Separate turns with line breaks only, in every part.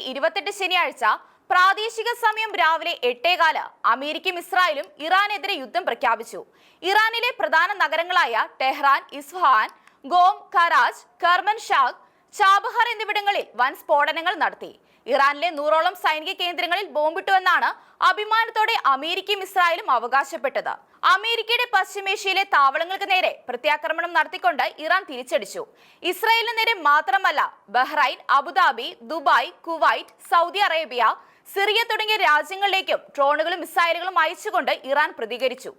28 ശനിയാഴ്ച പ്രാദേശിക സമയം രാവിലെ 8:15 അമേരിക്കയും ഇസ്രായേലും ഇറാനെതിരെ യുദ്ധം പ്രഖ്യാപിച്ചു. ഇറാനിലെ പ്രധാന നഗരങ്ങളായ ടെഹ്റാൻ, ഇസ്ഫഹാൻ, ഗോം, കരാച്ച്, കർമൻഷാഹ്, ചാബഹാർ എന്നിവിടങ്ങളിൽ വൻ സ്ഫോടനങ്ങൾ നടത്തി. ഇറാനിലെ 100ഓളം സൈനിക കേന്ദ്രങ്ങളിൽ ബോംബിട്ടുവെന്നാണ് അഭിമാനത്തോടെ അമേരിക്കയും ഇസ്രായേലും അവകാശപ്പെട്ടത്. അമേരിക്കയുടെ പശ്ചിമേഷ്യയിലെ താവളങ്ങൾക്ക് നേരെ പ്രത്യാക്രമണം നടത്തിക്കൊണ്ട് ഇറാൻ തിരിച്ചടിച്ചു. ഇസ്രായേലിന് നേരെ മാത്രമല്ല, Bahrain, Abu Dhabi, Dubai, Kuwait, Saudi Arabia, Syria തുടങ്ങിയ രാജ്യങ്ങളിലേക്കും ഡ്രോണുകളും മിസൈലുകളും അയച്ചുകൊണ്ട് ഇറാൻ പ്രതികരിച്ചു.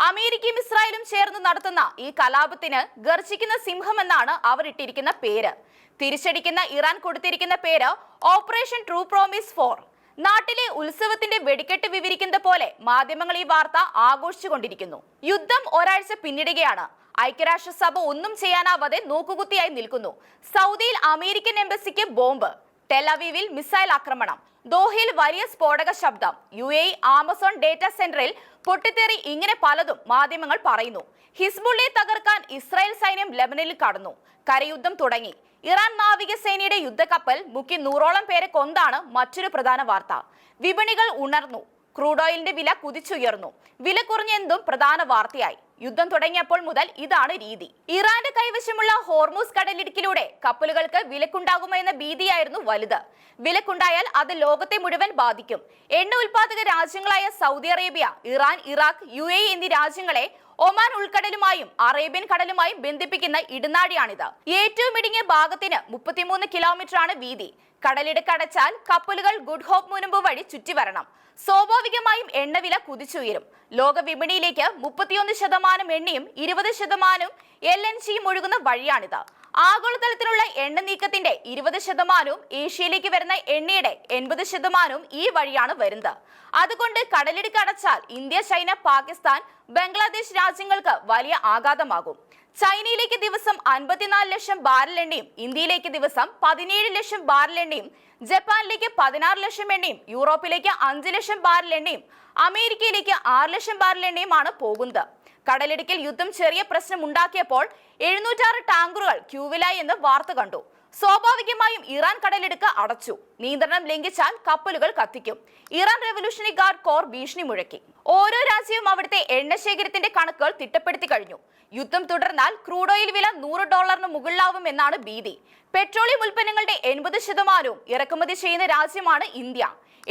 അമേരിക്കയും ഇസ്രായേലും ചേർന്ന് നടത്തുന്ന ഈ കലാപത്തിന് ഗർജിക്കുന്ന സിംഹം എന്നാണ് അവർ ഇട്ടിരിക്കുന്ന പേര്. തിരിച്ചടിക്കുന്ന ഇറാൻ കൊടുത്തിരിക്കുന്ന പേര് ഓപ്പറേഷൻ ട്രൂ പ്രോമിസ് 4. നാട്ടിലെ ഉത്സവത്തിന്റെ വെടിക്കെട്ട് വിവരിക്കുന്ന പോലെ മാധ്യമങ്ങൾ ഈ വാർത്ത ആഘോഷിച്ചുകൊണ്ടിരിക്കുന്നു. യുദ്ധം ഒരാഴ്ച പിന്നിടുകയാണ്. ഐക്യരാഷ്ട്രസഭ ഒന്നും ചെയ്യാനാവാതെ നോക്കുകുത്തിയായി നിൽക്കുന്നു. സൗദിയിൽ അമേരിക്കൻ എംബസിക്ക് ബോംബ്, ടെലവീവിൽ മിസൈൽ ആക്രമണം, ദോഹയിൽ വലിയ സ്ഫോടക ശബ്ദം, UAE ആമസോൺ ഡേറ്റാ സെന്ററിൽ പൊട്ടിത്തെറി, ഇങ്ങനെ പലതും മാധ്യമങ്ങൾ പറയുന്നു. ഹിസ്ബുള്ളയെ തകർക്കാൻ ഇസ്രായേൽ സൈന്യം ലെബനനിൽ കടന്നു. കരയുദ്ധം തുടങ്ങി. ഇറാൻ നാവികസേനയുടെ യുദ്ധക്കപ്പൽ മുക്കി 100ഓളം പേരെ കൊന്നാണ് മറ്റൊരു പ്രധാന വാർത്ത. വിപണികൾ ഉണർന്നു. ക്രൂഡ് ഓയിലിന്റെ വില കുതിച്ചുയർന്നു. വില കുറഞ്ഞെന്തും പ്രധാന വാർത്തയായി. യുദ്ധം തുടങ്ങിയപ്പോൾ മുതൽ ഇതാണ് രീതി. ഇറാന്റെ കൈവശമുള്ള ഹോർമൂസ് കടലിടുക്കിലൂടെ കപ്പലുകൾക്ക് വിലക്കുണ്ടാകുമോ എന്ന ഭീതിയായിരുന്നു വലുത്. വിലക്കുണ്ടായാൽ അത് ലോകത്തെ മുഴുവൻ ബാധിക്കും. എണ്ണ ഉൽപാദക രാജ്യങ്ങളായ Saudi Arabia, Iran, Iraq, UAE എന്നീ രാജ്യങ്ങളെ ഒമാൻ ഉൾക്കടലുമായും അറേബ്യൻ കടലുമായും ബന്ധിപ്പിക്കുന്ന ഇടനാഴിയാണിത്. ഏറ്റവും ഇടുങ്ങിയ ഭാഗത്തിന് 33 കിലോമീറ്ററാണ് വീതി. കടലിടുക്ക് അടച്ചാൽ കപ്പലുകൾ ഗുഡ് ഹോപ്പ് മുനമ്പ് വഴി ചുറ്റി വരണം. സ്വാഭാവികമായും എണ്ണവില കുതിച്ചുയരും. ലോക വിപണിയിലേക്ക് 31% എണ്ണയും 20% LNGയും ഒഴുകുന്ന വഴിയാണിത്. ആഗോളതലത്തിലുള്ള എണ്ണ നീക്കത്തിന്റെ 20%വും ഏഷ്യയിലേക്ക് വരുന്ന എണ്ണയുടെ 80%വും ഈ വഴിയാണ് വരുന്നത്. അതുകൊണ്ട് കടലിടുക്ക് അടച്ചാൽ ഇന്ത്യ, ചൈന, പാകിസ്ഥാൻ, ബംഗ്ലാദേശ് രാജ്യങ്ങൾക്ക് വലിയ ആഘാതമാകും. ചൈനയിലേക്ക് ദിവസം 54 ലക്ഷം ബാരൽ എണ്ണയും, ഇന്ത്യയിലേക്ക് ദിവസം 17 ലക്ഷം ബാരൽ എണ്ണയും, ജപ്പാനിലേക്ക് 16 ലക്ഷം എണ്ണയും, യൂറോപ്പിലേക്ക് 5 ലക്ഷം ബാരൽ എണ്ണയും, അമേരിക്കയിലേക്ക് 6 ലക്ഷം ബാരൽ എണ്ണയുമാണ് പോകുന്നത്. കടലിടുക്കിൽ യുദ്ധം ചെറിയ പ്രശ്നം ഉണ്ടാക്കിയപ്പോൾ 706 ടാങ്കറുകൾ ക്യൂവിലായി എന്ന് വാർത്ത കണ്ടു. സ്വാഭാവികമായും ഇറാൻ കടലിടുക്ക് അടച്ചു. നിയന്ത്രണം ലംഘിച്ചാൽ കപ്പലുകൾ കത്തിക്കും. ഇറാൻ റവല്യൂഷണറി ഗാർഡ് കോർ ഭീഷണി മുഴക്കി. ഓരോ രാജ്യവും അവിടുത്തെ എണ്ണ ശേഖരത്തിന്റെ കണക്കുകൾ തിട്ടപ്പെടുത്തി കഴിഞ്ഞു. യുദ്ധം തുടർന്നാൽ ക്രൂഡ് ഓയിൽ വില $100 മുകളിലാവും എന്നാണ് ഭീതി. പെട്രോളിയം ഉൽപ്പന്നങ്ങളുടെ 80%വും ഇറക്കുമതി ചെയ്യുന്ന രാജ്യമാണ് ഇന്ത്യ.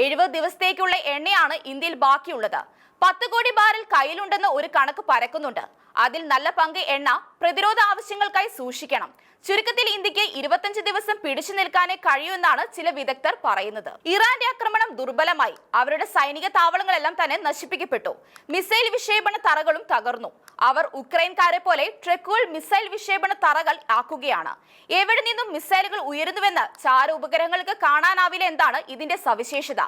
70 ദിവസത്തേക്കുള്ള എണ്ണയാണ് ഇന്ത്യയിൽ ബാക്കിയുള്ളത്. 10 കോടി ബാരൽ കയ്യിലുണ്ടെന്ന് ഒരു കണക്ക് പരക്കുന്നുണ്ട്. അതിൽ നല്ല പങ്ക് എണ്ണ പ്രതിരോധ ആവശ്യങ്ങൾക്കായി സൂക്ഷിക്കണം. ചുരുക്കത്തിൽ ഇന്ത്യക്ക് 25 ദിവസം പിടിച്ചു നിൽക്കാനേ കഴിയുമെന്നാണ് ചില വിദഗ്ധർ പറയുന്നത്. ഇറാന്റെ ആക്രമണം ദുർബലമായി. അവരുടെ സൈനിക താവളങ്ങളെല്ലാം തന്നെ നശിപ്പിക്കപ്പെട്ടു. മിസൈൽ വിക്ഷേപണ തറകളും തകർന്നു. അവർ ഉക്രൈൻകാരെ പോലെ ട്രക്കുകൾ മിസൈൽ വിക്ഷേപണ തറകൾ ആക്കുകയാണ്. എവിടെ നിന്നും മിസൈലുകൾ ഉയരുന്നുവെന്ന് ചാര ഉപഗ്രഹങ്ങൾക്ക് കാണാനാവില്ല എന്താണ് ഇതിന്റെ സവിശേഷത.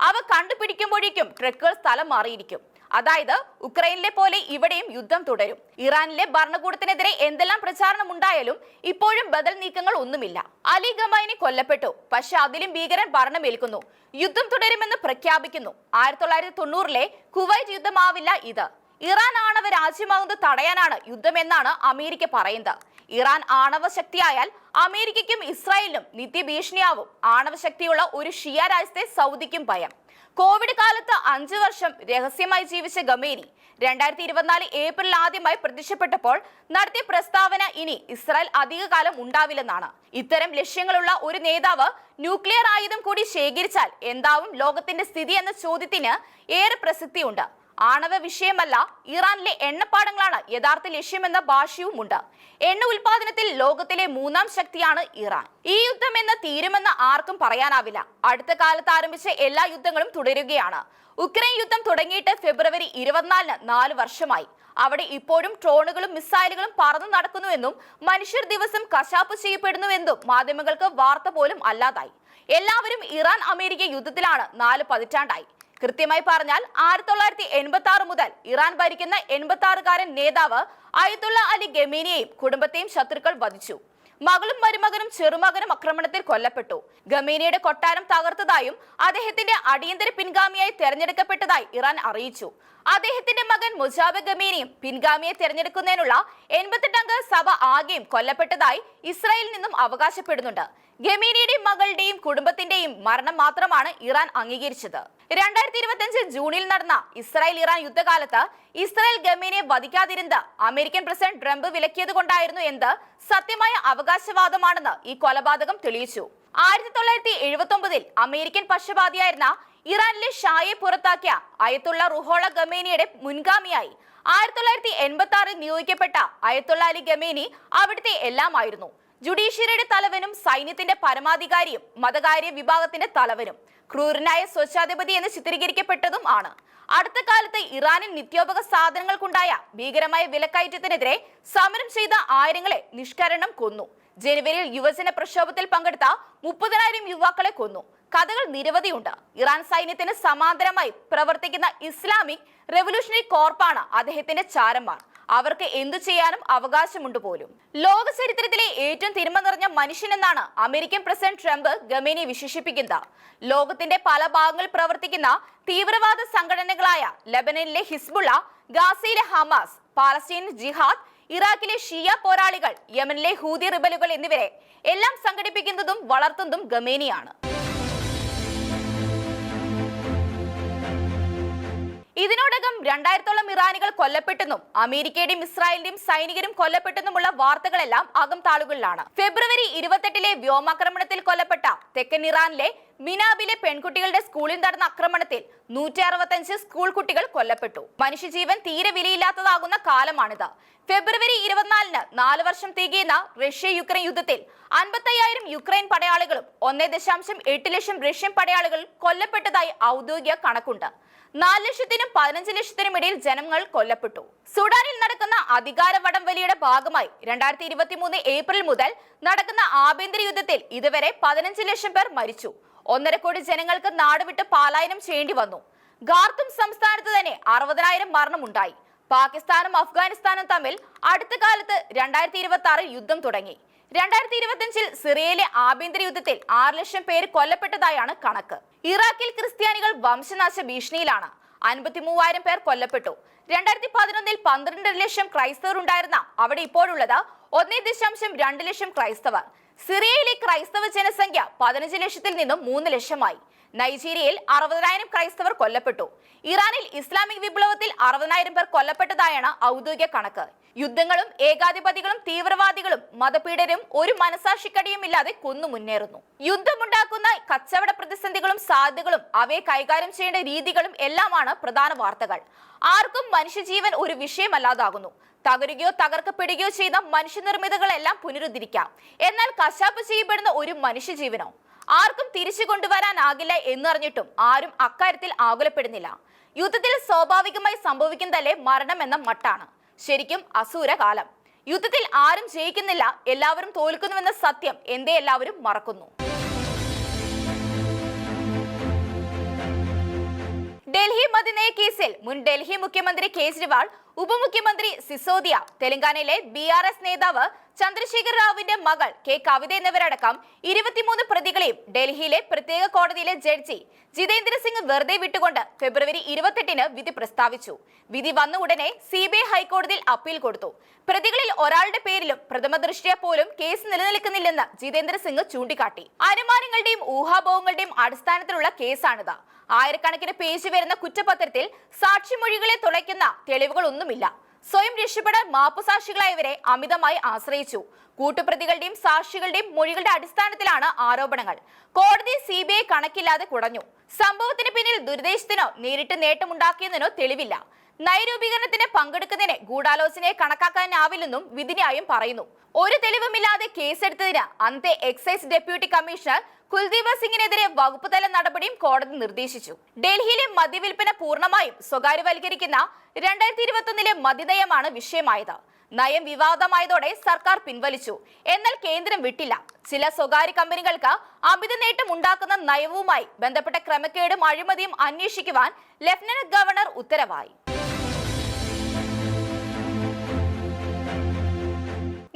അവ കണ്ടുപിടിക്കുമ്പോഴേക്കും ട്രക്കുകൾ സ്ഥലം മാറിയിരിക്കും. അതായത് ഉക്രൈനിലെ പോലെ ഇവിടെയും യുദ്ധം തുടരും. ഇറാനിലെ ഭരണകൂടത്തിനെതിരെ എന്തെല്ലാം പ്രചാരണം ഉണ്ടായാലും ഇപ്പോഴും ബദൽ നീക്കങ്ങൾ ഒന്നുമില്ല. അലി ഖമൈനി കൊല്ലപ്പെട്ടു, പക്ഷെ അതിലും ഭീകരൻ ഭരണമേൽക്കുന്നു. യുദ്ധം തുടരുമെന്ന് പ്രഖ്യാപിക്കുന്നു. 1990-ലെ കുവൈറ്റ് യുദ്ധമാവില്ല ഇത്. ഇറാൻ ആണവ രാജ്യമാകുന്നത് തടയാനാണ് യുദ്ധമെന്നാണ് അമേരിക്ക പറയുന്നത്. ഇറാൻ ആണവ ശക്തിയായാൽ അമേരിക്കയ്ക്കും ഇസ്രായേലിനും നിത്യഭീഷണിയാവും. ആണവ ശക്തിയുള്ള ഒരു ഷിയ രാജ്യത്തെ സൗദിക്കും ഭയം. കോവിഡ് കാലത്ത് 5 വർഷം രഹസ്യമായി ജീവിച്ച ഖമേനി 2024 ഏപ്രിൽ ആദ്യമായി പ്രത്യക്ഷപ്പെട്ടപ്പോൾ നടത്തിയ പ്രസ്താവന ഇനി ഇസ്രായേൽ അധികകാലം ഉണ്ടാവില്ലെന്നാണ്. ഇത്തരം ലക്ഷ്യങ്ങളുള്ള ഒരു നേതാവ് ന്യൂക്ലിയർ ആയുധം കൂടി ശേഖരിച്ചാൽ എന്താവും ലോകത്തിന്റെ സ്ഥിതി എന്ന ചോദ്യത്തിന് ഏറെ പ്രസക്തിയുണ്ട്. ആണവ വിഷയമല്ല, ഇറാനിലെ എണ്ണപ്പാടങ്ങളാണ് യഥാർത്ഥ ലക്ഷ്യമെന്ന ഭാഷ്യവുമുണ്ട്. എണ്ണ ഉൽപാദനത്തിൽ ലോകത്തിലെ 3ാം ശക്തിയാണ് ഇറാൻ. ഈ യുദ്ധം എന്ന് തീരുമെന്ന് ആർക്കും പറയാനാവില്ല. അടുത്ത കാലത്ത് ആരംഭിച്ച എല്ലാ യുദ്ധങ്ങളും തുടരുകയാണ്. ഉക്രൈൻ യുദ്ധം തുടങ്ങിയിട്ട് ഫെബ്രുവരി 24-ന് 4 വർഷമായി. അവിടെ ഇപ്പോഴും ഡ്രോണുകളും മിസൈലുകളും പറന്നു നടക്കുന്നുവെന്നും മനുഷ്യർ ദിവസം കശാപ്പ് ചെയ്യപ്പെടുന്നുവെന്നും മാധ്യമങ്ങൾക്ക് വാർത്ത പോലും അല്ലാതായി. എല്ലാവരും ഇറാൻ അമേരിക്ക യുദ്ധത്തിലാണ് 4 പതിറ്റാണ്ടായി. കൃത്യമായി പറഞ്ഞാൽ 1986 മുതൽ ഇറാൻ ഭരിക്കുന്ന 86-കാരൻ നേതാവ് അയതുള്ള അലി ഖമേനിയെയും കുടുംബത്തെയും ശത്രുക്കൾ വധിച്ചു. മകളും മരുമകനും ചെറുമകനും ആക്രമണത്തിൽ കൊല്ലപ്പെട്ടു. ഖമേനിയുടെ കൊട്ടാരം തകർത്തതായും അദ്ദേഹത്തിന്റെ അടിയന്തര പിൻഗാമിയായി തെരഞ്ഞെടുക്കപ്പെട്ടതായി ഇറാൻ അറിയിച്ചു. അദ്ദേഹത്തിന്റെ മകൻ മുജാബ് ഖമേനിയും പിൻഗാമിയെ തെരഞ്ഞെടുക്കുന്നതിനുള്ള 88 അംഗ സഭ ആകെയും കൊല്ലപ്പെട്ടതായി ഇസ്രായേലിൽ നിന്നും അവകാശപ്പെടുന്നുണ്ട്. ഖമേനിയുടെയും മകളുടെയും കുടുംബത്തിന്റെയും മരണം മാത്രമാണ് ഇറാൻ അംഗീകരിച്ചത്. 2025 ജൂണിൽ നടന്ന ഇസ്രായേൽ ഇറാൻ യുദ്ധകാലത്ത് ഇസ്രായേൽ ഖമേനിയെ വധിക്കാതിരുന്നത് അമേരിക്കൻ പ്രസിഡന്റ് ട്രംപ് വിലക്കിയത് കൊണ്ടായിരുന്നു എന്ന് സത്യമായ അവകാശവാദമാണെന്ന് ഈ കൊലപാതകം തെളിയിച്ചു. 1979 അമേരിക്കൻ പക്ഷപാതിയായിരുന്ന ഇറാനിലെ ഷായെ പുറത്താക്കിയ അയത്തുള്ള റുഹോള ഖമേനിയുടെ മുൻഗാമിയായി 1986 നിയോഗിക്കപ്പെട്ട അയത്തുള്ള അലി ഖമേനി അവിടുത്തെ എല്ലാമായിരുന്നു. ജുഡീഷ്യറിയുടെ തലവനും സൈന്യത്തിന്റെ പരമാധികാരിയും മതകാര്യ വിഭാഗത്തിന്റെ തലവനും ക്രൂരനായ സ്വച്ഛാധിപതി എന്ന് ചിത്രീകരിക്കപ്പെട്ടതും ആണ്. അടുത്ത കാലത്ത് ഇറാനിൽ നിത്യോപയോഗ സാധനങ്ങൾക്കുണ്ടായ ഭീകരമായ വിലക്കയറ്റത്തിനെതിരെ സമരം ചെയ്ത ആയിരങ്ങളെ നിഷ്കരണം കൊന്നു. ജനുവരിയിൽ യുവജന പ്രക്ഷോഭത്തിൽ പങ്കെടുത്ത 30,000 യുവാക്കളെ കൊന്നു. കഥകൾ നിരവധിയുണ്ട്. ഇറാൻ സൈന്യത്തിന് സമാന്തരമായി പ്രവർത്തിക്കുന്ന ഇസ്ലാമിക് റെവല്യൂഷണറി കോർപ്പാണ് അദ്ദേഹത്തിന്റെ ചാരന്മാർ. അവർക്ക് എന്തു ചെയ്യാനും അവകാശമുണ്ട് പോലും. ലോക ചരിത്രത്തിലെ ഏറ്റവും തിന്മ നിറഞ്ഞ മനുഷ്യനെന്നാണ് അമേരിക്കൻ പ്രസിഡന്റ് ട്രംപ് ഖമേനിയെ വിശേഷിപ്പിക്കുന്നത്. ലോകത്തിന്റെ പല ഭാഗങ്ങളിൽ പ്രവർത്തിക്കുന്ന തീവ്രവാദ സംഘടനകളായ ലബനനിലെ ഹിസ്ബുള്ള, ഗാസയിലെ ഹമാസ്, പാലസ്തീൻ ജിഹാദ്, ഇറാഖിലെ ഷിയ പോരാളികൾ, യമനിലെ ഹൂതി റിബലുകൾ എന്നിവരെ എല്ലാം സംഘടിപ്പിക്കുന്നതും വളർത്തുന്നതും ഖമേനിയാണ്. ഇതിനോടകം 2000ഓളം ഇറാനികൾ കൊല്ലപ്പെട്ടെന്നും അമേരിക്കയുടെയും ഇസ്രായേലിന്റെയും സൈനികരും കൊല്ലപ്പെട്ടെന്നുമുള്ള വാർത്തകളെല്ലാം അകംതാളുകളിലാണ്. ഫെബ്രുവരി 28 വ്യോമാക്രമണത്തിൽ കൊല്ലപ്പെട്ട തെക്കൻ ഇറാനിലെ മിനാബിലെ പെൺകുട്ടികളുടെ സ്കൂളിൽ നടന്ന ആക്രമണത്തിൽ 165 സ്കൂൾ കുട്ടികൾ കൊല്ലപ്പെട്ടു. മനുഷ്യജീവൻ തീരെ വിലയില്ലാത്തതാകുന്ന കാലമാണിത്. ഫെബ്രുവരി 24 4 വർഷം തികയുന്ന റഷ്യ യുക്രൈൻ യുദ്ധത്തിൽ 55,000 യുക്രൈൻ പടയാളികളും 1.8 ലക്ഷം റഷ്യൻ പടയാളികൾ കൊല്ലപ്പെട്ടതായി ഔദ്യോഗിക കണക്കുണ്ട്. 4 ലക്ഷത്തിനും 15 ലക്ഷത്തിനും ഇടയിൽ ജനങ്ങൾ കൊല്ലപ്പെട്ടു. സുഡാനിൽ നടക്കുന്ന അധികാര വടംവലിയുടെ ഭാഗമായി 2023 ഏപ്രിൽ മുതൽ നടക്കുന്ന ആഭ്യന്തര യുദ്ധത്തിൽ ഇതുവരെ 15 ലക്ഷം പേർ മരിച്ചു. 1.5 കോടി ജനങ്ങൾക്ക് നാടുവിട്ട് പലായനം ചെയ്യേണ്ടി വന്നു. ഖാർത്തും സംസ്ഥാനത്ത് തന്നെ 60,000 മരണമുണ്ടായി. പാകിസ്ഥാനും അഫ്ഗാനിസ്ഥാനും തമ്മിൽ അടുത്ത കാലത്ത് 2026 യുദ്ധം തുടങ്ങി. 2025 സിറിയയിലെ ആഭ്യന്തര യുദ്ധത്തിൽ 6 ലക്ഷം പേര് കൊല്ലപ്പെട്ടതായാണ് കണക്ക്. ഇറാഖിൽ ക്രിസ്ത്യാനികൾ വംശനാശ ഭീഷണിയിലാണ്. 53,000 പേർ കൊല്ലപ്പെട്ടു. 2011 12 ലക്ഷം ക്രൈസ്തവർ ഉണ്ടായിരുന്ന അവിടെ ഇപ്പോഴുള്ളത് 1.2 ലക്ഷം ക്രൈസ്തവർ. സിറിയയിലെ ക്രൈസ്തവ ജനസംഖ്യ 15 ലക്ഷത്തിൽ നിന്നും 3 ലക്ഷമായി. നൈജീരിയയിൽ 60,000 ക്രൈസ്തവർ കൊല്ലപ്പെട്ടു. ഇറാനിൽ ഇസ്ലാമിക് വിപ്ലവത്തിൽ 60,000 പേർ കൊല്ലപ്പെട്ടതായാണ് ഔദ്യോഗിക കണക്ക്. യുദ്ധങ്ങളും ഏകാധിപതികളും തീവ്രവാദികളും മതപീഡരും ഒരു മനസാക്ഷിക്കടിയും ഇല്ലാതെ കൊന്നു മുന്നേറുന്നു. യുദ്ധമുണ്ടാക്കുന്ന കച്ചവട പ്രതിസന്ധികളും സാധ്യതകളും അവയെ കൈകാര്യം ചെയ്യേണ്ട രീതികളും എല്ലാമാണ് പ്രധാന വാർത്തകൾ. ആർക്കും മനുഷ്യജീവൻ ഒരു വിഷയമല്ലാതാകുന്നു. തകരുകയോ തകർക്കപ്പെടുകയോ ചെയ്ത മനുഷ്യനിർമ്മിതകളെല്ലാം പുനരുദ്ധരിക്കാം. എന്നാൽ കശാപ്പ് ചെയ്യപ്പെടുന്ന ഒരു മനുഷ്യജീവനോ ആർക്കും തിരിച്ചു കൊണ്ടുവരാനാകില്ല എന്നറിഞ്ഞിട്ടും ആരും അക്കാര്യത്തിൽ ആകുലപ്പെടുന്നില്ല. യുദ്ധത്തിൽ സ്വാഭാവികമായി സംഭവിക്കുന്നതല്ലേ മരണം എന്ന മട്ടാണ്. ശരിക്കും അസൂര കാലം. യുദ്ധത്തിൽ ആരും ജയിക്കുന്നില്ല, എല്ലാവരും തോൽക്കുന്നുവെന്ന സത്യം എന്തേ എല്ലാവരും മറക്കുന്നു. ഡൽഹി മദ്യനയ കേസിൽ മുൻ ഡൽഹി മുഖ്യമന്ത്രി കേജ്രിവാൾ, ഉപമുഖ്യമന്ത്രി സിസോദിയ, തെലങ്കാനയിലെ BRS നേതാവ് ചന്ദ്രശേഖർ റാവുവിന്റെ മകൾ കെ കവിത എന്നിവരടക്കം 23 പ്രതികളെയും ഡൽഹിയിലെ പ്രത്യേക കോടതിയിലെ ജഡ്ജി ജിതേന്ദ്ര സിംഗ് വെറുതെ വിട്ടുകൊണ്ട് ഫെബ്രുവരി 28 വിധി പ്രസ്താവിച്ചു. വിധി വന്ന ഉടനെ CBI ഹൈക്കോടതിയിൽ അപ്പീൽ കൊടുത്തു. പ്രതികളിൽ ഒരാളുടെ പേരിലും പ്രഥമ ദൃഷ്ട്യാ പോലും കേസ് നിലനിൽക്കുന്നില്ലെന്ന് ജിതേന്ദ്ര സിംഗ് ചൂണ്ടിക്കാട്ടി. അനുമാനങ്ങളുടെയും ഊഹാപോഹങ്ങളുടെയും അടിസ്ഥാനത്തിലുള്ള കേസാണിത്. ആയിരക്കണക്കിന് പേജ് വരുന്ന കുറ്റപത്രത്തിൽ സാക്ഷിമൊഴികളെ തുളയ്ക്കുന്ന തെളിവുകളൊന്നുമില്ല. സ്വയം രക്ഷപ്പെടാൻ മാപ്പുസാക്ഷികളായവരെ അമിതമായി ആശ്രയിച്ചു. കൂട്ടുപ്രതികളുടെയും സാക്ഷികളുടെയും മൊഴികളുടെ അടിസ്ഥാനത്തിലാണ് ആരോപണങ്ങൾ. കോടതി CBI കണക്കില്ലാതെ കുടഞ്ഞു. സംഭവത്തിന് പിന്നിൽ ദുരുദ്ദേശത്തിനോ നേരിട്ട് നേട്ടമുണ്ടാക്കിയതിനോ തെളിവില്ല. നയരൂപീകരണത്തിന് പങ്കെടുക്കുന്നതിനെ ഗൂഢാലോചനയെ കണക്കാക്കാനാവില്ലെന്നും വിധിന്യായം പറയുന്നു. ഒരു തെളിവുമില്ലാതെ കേസെടുത്തതിന് അന്നത്തെ എക്സൈസ് ഡെപ്യൂട്ടി കമ്മീഷണർ കുൽദീപ് സിംഗിനെതിരെ വകുപ്പ് തല നടപടിയും കോടതി നിർദ്ദേശിച്ചു. ഡൽഹിയിലെ മദ്യവിൽപ്പന പൂർണ്ണമായും സ്വകാര്യവൽക്കരിക്കുന്ന 2021 മദ്യനയമാണ് വിഷയമായത്. നയം വിവാദമായതോടെ സർക്കാർ പിൻവലിച്ചു. എന്നാൽ കേന്ദ്രം വിട്ടില്ല. ചില സ്വകാര്യ കമ്പനികൾക്ക് അമിത നേട്ടം ഉണ്ടാക്കുന്ന നയവുമായി ബന്ധപ്പെട്ട ക്രമക്കേടും അഴിമതിയും അന്വേഷിക്കുവാൻ ലഫ്റ്റനന്റ് ഗവർണർ ഉത്തരവായി.